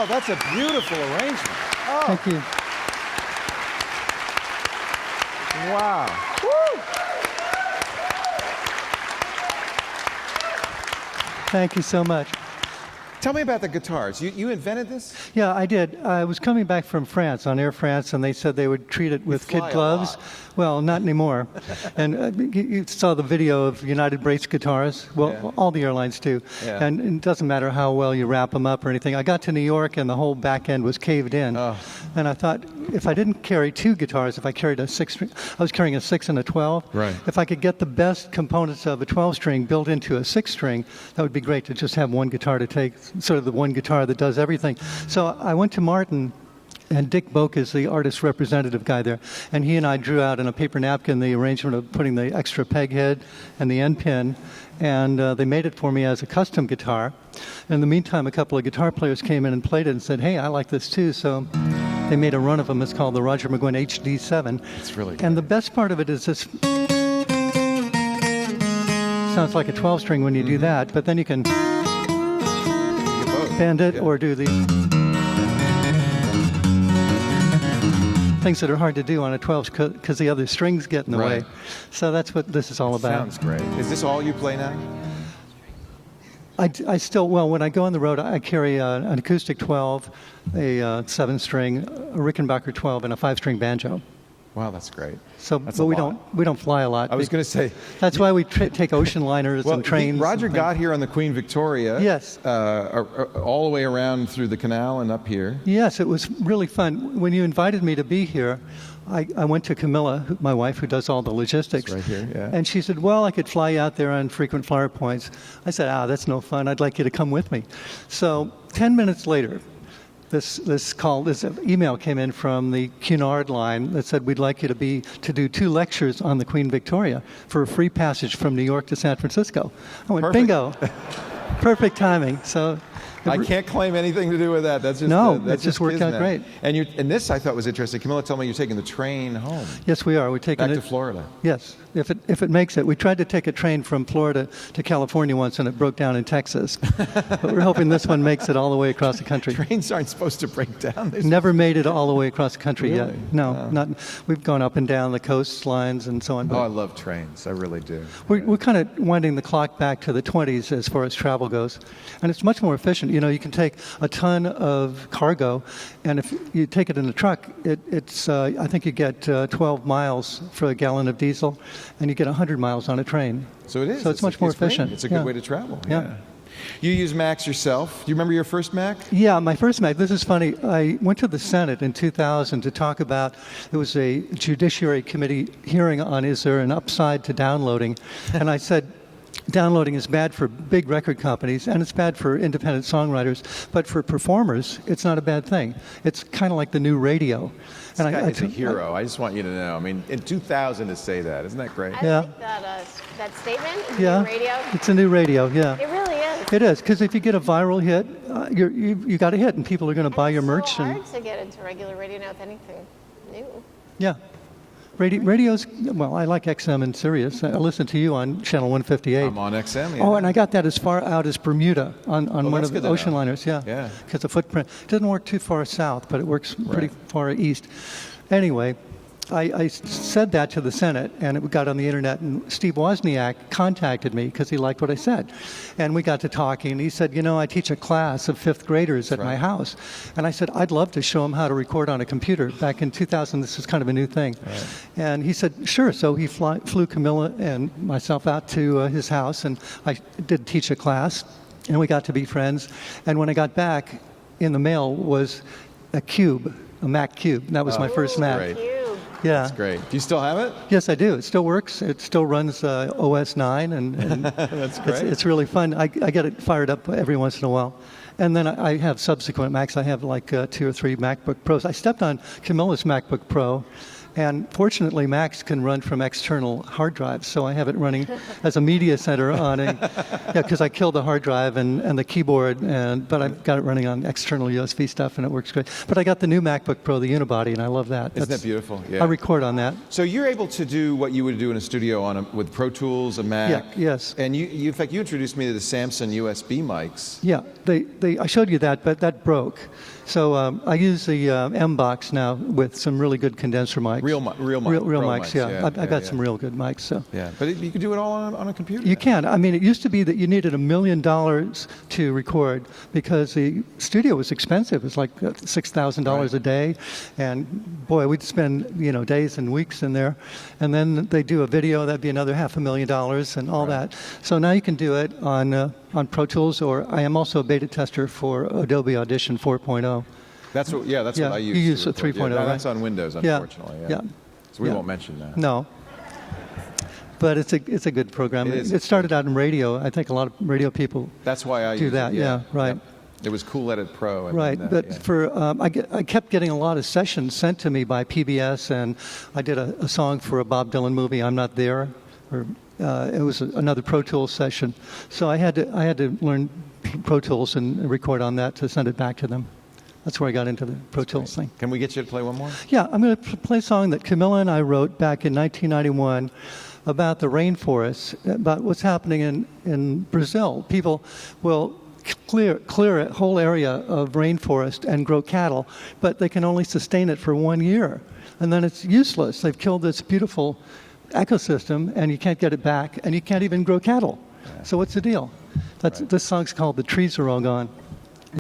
Oh, that's a beautiful arrangement. Oh. Thank you. Wow. Woo. Thank you so much. Tell me about the guitars. You invented this? Yeah, I did. I was coming back from France, on Air France, and they said they would treat it with kid fly a gloves. lot. Well, not anymore. And you saw the video of United Brace guitars. Well, Yeah. all the airlines do. Yeah. And it doesn't matter how well you wrap them up or anything. I got to New York, and the whole back end was caved in. Oh. And I thought, if I didn't carry two guitars, if I carried a 6-string, I was carrying a 6 and a 12. Right. If I could get the best components of a 12-string built into a 6-string, that would be great to just have one guitar to take, sort of the one guitar that does everything. So I went to Martin, and Dick Boak is the artist representative guy there, and he and I drew out in a paper napkin the arrangement of putting the extra peg head and the end pin, and they made it for me as a custom guitar. In the meantime, a couple of guitar players came in and played it and said, hey, I like this too, so they made a run of them. It's called the Roger Mcguinn HD7. It's really good. And the best part of it is this. Sounds like a 12-string when you do that, but then you can bend it or do the things that are hard to do on a 12 because the other strings get in the way. So that's what this is all about. Sounds great. Is this all you play now? I still, well, when I go on the road, I carry an acoustic 12, a 7-string, a Rickenbacker 12, and a 5-string banjo. Wow, that's great. So, That's but a we lot. don't fly a lot. I was going to say. That's why we take ocean liners and trains. Roger and got here on the Queen Victoria. Yes. All the way around through the canal and up here. Yes, it was really fun. When you invited me to be here, I went to Camilla, my wife, who does all the logistics. It's right here, yeah. And she said, well, I could fly you out there on frequent flyer points. I said, that's no fun. I'd like you to come with me. So 10 minutes later, this email came in from the Cunard line that said, we'd like you to do 2 lectures on the Queen Victoria for a free passage from New York to San Francisco. I went, Perfect. bingo. Perfect timing. So I can't claim anything to do with that. That's just No, that's it just worked out kismet. great. And this I thought was interesting. Camilla told me you're taking the train home. Yes, we are. We're taking Back it to Florida. Yes, if it makes it. We tried to take a train from Florida to California once, and it broke down in Texas. But we're hoping this one makes it all the way across the country. Trains aren't supposed to break down. Never made it all the way across the country Really? yet. No, not. We've gone up and down the coastlines and so on. Oh, I But love trains. I really do. we're kind of winding the clock back to the 20s as far as travel goes, and it's much more efficient. You know, you can take a ton of cargo, and if you take it in a truck, it's I think you get 12 miles for a gallon of diesel, and you get 100 miles on a train. So it is. So it's much more great. efficient. It's a good Yeah. way to travel. Yeah. You use Macs yourself. Do you remember your first Mac? Yeah, my first Mac, this is funny. I went to the Senate in 2000 to talk about, it was a Judiciary Committee hearing on is there an upside to downloading? And I said, downloading is bad for big record companies, and it's bad for independent songwriters, but for performers, it's not a bad thing. It's kind of like the new radio. This guy is a hero. I just want you to know. I mean, in 2000 to say that, isn't that great? I Yeah. like that statement. It's Yeah, new radio. it's a new radio, yeah. It really is. It is, because if you get a viral hit, you got a hit, and people are going to buy your merch. It's so hard to get into regular radio now with anything new. Yeah. Radio's, well, I like XM and Sirius. I listen to you on channel 158. I'm on XM. Yeah. Oh, and I got that as far out as Bermuda on one that's of the good to ocean know. liners. Yeah. Yeah. Because the footprint doesn't work too far south, but it works pretty Right. far east. Anyway, I said that to the Senate, and it got on the internet, and Steve Wozniak contacted me because he liked what I said. And we got to talking, and he said, you know, I teach a class of 5th graders at my house. And I said, I'd love to show them how to record on a computer. Back in 2000, this was kind of a new thing. Right. And he said, sure. So he flew Camilla and myself out to his house, and I did teach a class, and we got to be friends. And when I got back, in the mail was a cube, a Mac Cube. That was my first Mac. Great. Cute. Yeah. That's great. Do you still have it? Yes, I do. It still works. It still runs OS 9, and That's great. it's really fun. I get it fired up every once in a while. And then I have subsequent Macs. I have like 2 or 3 MacBook Pros. I stepped on Camilla's MacBook Pro, And fortunately, Macs can run from external hard drives, so I have it running as a media center on a, because I killed the hard drive and the keyboard, but I've got it running on external USB stuff, and it works great. But I got the new MacBook Pro, the Unibody, and I love that. Isn't that beautiful? Yeah. I record on that. So you're able to do what you would do in a studio with Pro Tools, a Mac. Yeah, yes. And you, in fact, you introduced me to the Samsung USB mics. Yeah, I showed you that, but that broke. So I use the M-Box now with some really good condenser mics. Real mics, yeah. I've got some real good mics. So. Yeah, but you can do it all on a computer. You can. I mean, it used to be that you needed $1 million to record because the studio was expensive. It was like $6,000 a day, and boy, we'd spend days and weeks in there. And then they do a video, that'd be another $500,000 and all that. So now you can do it on Pro Tools, or I am also a beta tester for Adobe Audition 4.0. That's what I use. You use a 3.0, right? That's on Windows, unfortunately. Yeah. So we won't mention that. No. But it's a good program. It started out in radio. I think a lot of radio people That's why I do use that. It. Yeah, right. Yep. It was Cool Edit Pro. Right, but I kept getting a lot of sessions sent to me by PBS, and I did a song for a Bob Dylan movie, I'm Not There, or it was another Pro Tools session. So I had to learn Pro Tools and record on that to send it back to them. That's where I got into the Pro Tools thing. Can we get you to play one more? Yeah, I'm going to play a song that Camilla and I wrote back in 1991 about the rainforest, about what's happening in Brazil. People will clear a whole area of rainforest and grow cattle, but they can only sustain it for 1 year. And then it's useless. They've killed this beautiful ecosystem, and you can't get it back, and you can't even grow cattle. Yeah. So what's the deal? This song's called The Trees Are All Gone.